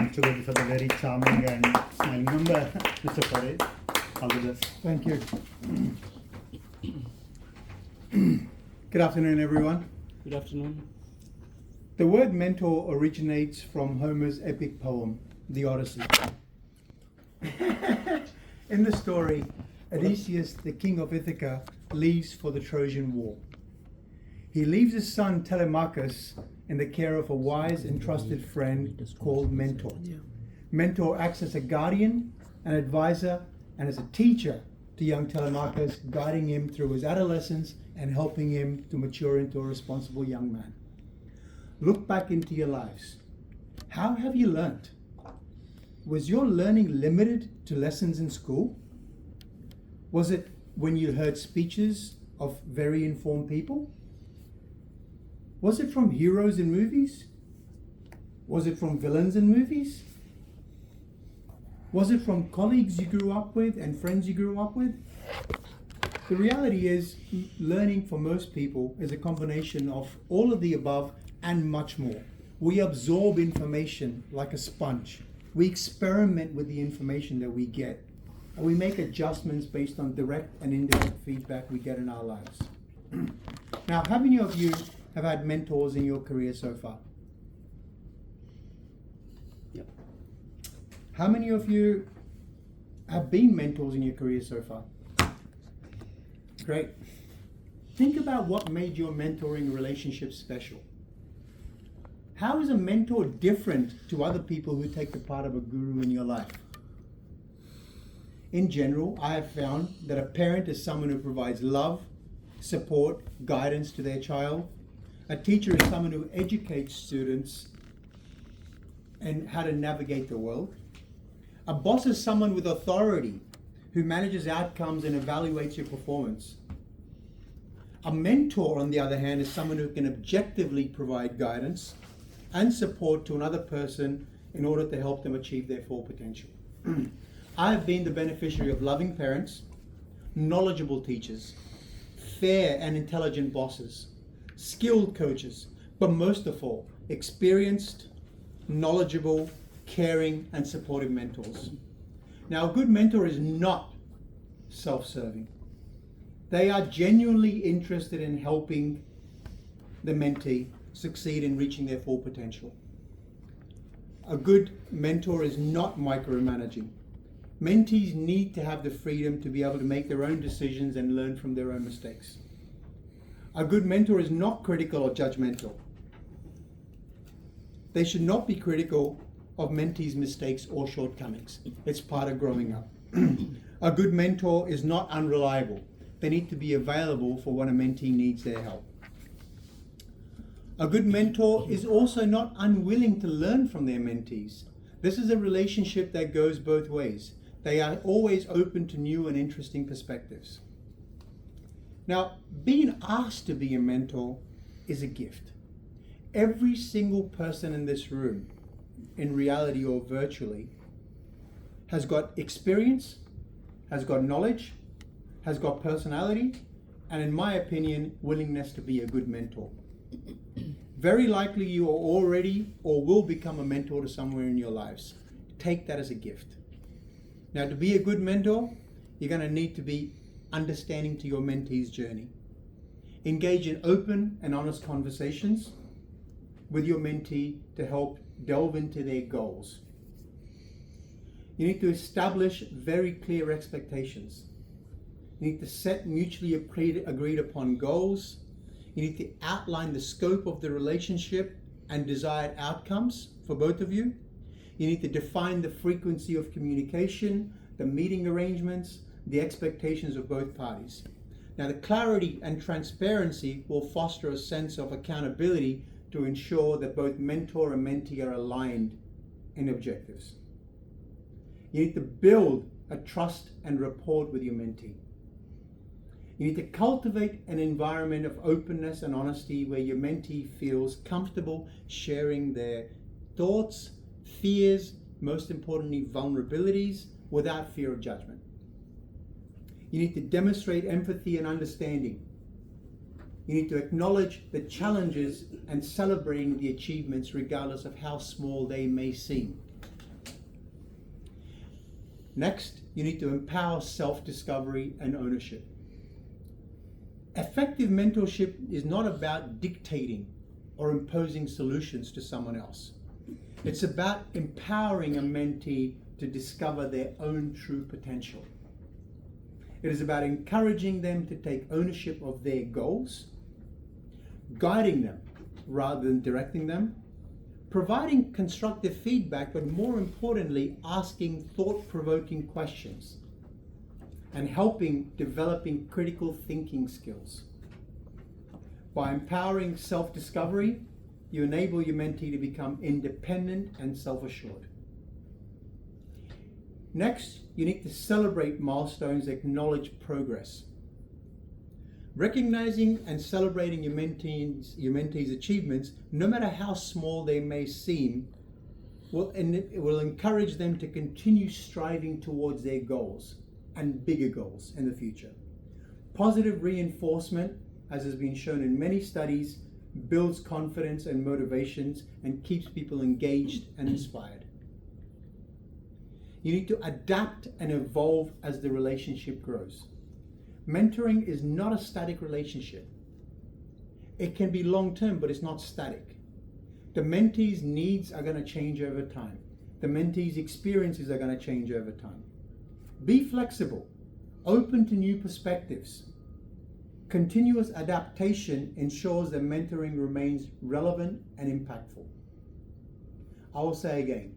absolutely for the very charming and smiling number, Mr. Farid. All the best. Thank you. Good afternoon, everyone. Good afternoon. The word mentor originates from Homer's epic poem, The Odyssey. In the story, Odysseus, the king of Ithaca, leaves for the Trojan War. He leaves his son Telemachus in the care of a wise and trusted friend called Mentor. Mentor acts as a guardian, an advisor, and as a teacher to young Telemachus, guiding him through his adolescence and helping him to mature into a responsible young man. Look back into your lives. How have you learnt? Was your learning limited to lessons in school? Was it when you heard speeches of very informed people? Was it from heroes in movies? Was it from villains in movies? Was it from colleagues you grew up with and friends you grew up with? The reality is, learning for most people is a combination of all of the above and much more. We absorb information like a sponge. We experiment with the information that we get, and we make adjustments based on direct and indirect feedback we get in our lives. Now, how many of you have had mentors in your career so far? Yep. How many of you have been mentors in your career so far? Great. Think about what made your mentoring relationship special. How is a mentor different to other people who take the part of a guru in your life? In general, I have found that a parent is someone who provides love, support, guidance to their child. A teacher is someone who educates students and how to navigate the world. A boss is someone with authority who manages outcomes and evaluates your performance. A mentor, on the other hand, is someone who can objectively provide guidance and support to another person in order to help them achieve their full potential. I have been the beneficiary of loving parents, knowledgeable teachers, fair and intelligent bosses, skilled coaches, but most of all, experienced, knowledgeable, caring, and supportive mentors. Now, a good mentor is not self-serving. They are genuinely interested in helping the mentee succeed in reaching their full potential. A good mentor is not micromanaging. Mentees need to have the freedom to be able to make their own decisions and learn from their own mistakes. A good mentor is not critical or judgmental. They should not be critical of mentees' mistakes or shortcomings. It's part of growing up. A good mentor is not unreliable. They need to be available for when a mentee needs their help. A good mentor is also not unwilling to learn from their mentees. This is a relationship that goes both ways. They are always open to new and interesting perspectives. Now, being asked to be a mentor is a gift. Every single person in this room, in reality or virtually, has got experience, has got knowledge, has got personality, and in my opinion, willingness to be a good mentor. Very likely you are already or will become a mentor to somewhere in your lives. Take that as a gift. Now, to be a good mentor, you're going to need to be understanding to your mentee's journey. Engage in open and honest conversations with your mentee to help delve into their goals. You need to establish very clear expectations. You need to set mutually agreed upon goals. You need to outline the scope of the relationship and desired outcomes for both of you. You need to define the frequency of communication, the meeting arrangements, the expectations of both parties. Now, the clarity and transparency will foster a sense of accountability to ensure that both mentor and mentee are aligned in objectives. You need to build a trust and rapport with your mentee. You need to cultivate an environment of openness and honesty where your mentee feels comfortable sharing their thoughts, fears, most importantly, vulnerabilities, without fear of judgment. You need to demonstrate empathy and understanding. You need to acknowledge the challenges and celebrating the achievements regardless of how small they may seem. Next, you need to empower self-discovery and ownership. Effective mentorship is not about dictating or imposing solutions to someone else. It's about empowering a mentee to discover their own true potential. It is about encouraging them to take ownership of their goals, guiding them rather than directing them, providing constructive feedback, but more importantly, asking thought-provoking questions and helping developing critical thinking skills. By empowering self-discovery, you enable your mentee to become independent and self-assured. Next, you need to celebrate milestones, acknowledge progress. Recognizing and celebrating your mentee's achievements, no matter how small they may seem, it will encourage them to continue striving towards their goals and bigger goals in the future. Positive reinforcement, as has been shown in many studies, builds confidence and motivations and keeps people engaged and inspired. You need to adapt and evolve as the relationship grows. Mentoring is not a static relationship. It can be long-term, but it's not static. The mentee's needs are going to change over time. The mentee's experiences are going to change over time. Be flexible, open to new perspectives. Continuous adaptation ensures that mentoring remains relevant and impactful. I will say again,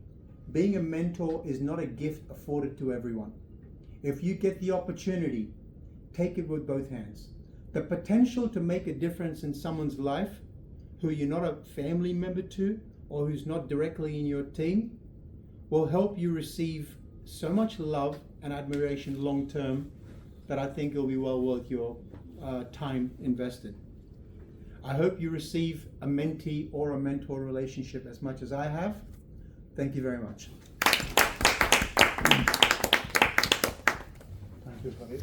being a mentor is not a gift afforded to everyone. If you get the opportunity, take it with both hands. The potential to make a difference in someone's life who you're not a family member to or who's not directly in your team will help you receive so much love and admiration long term that I think it'll be well worth your time invested. I hope you receive a mentee or a mentor relationship as much as I have. Thank you very much. Thank you for it.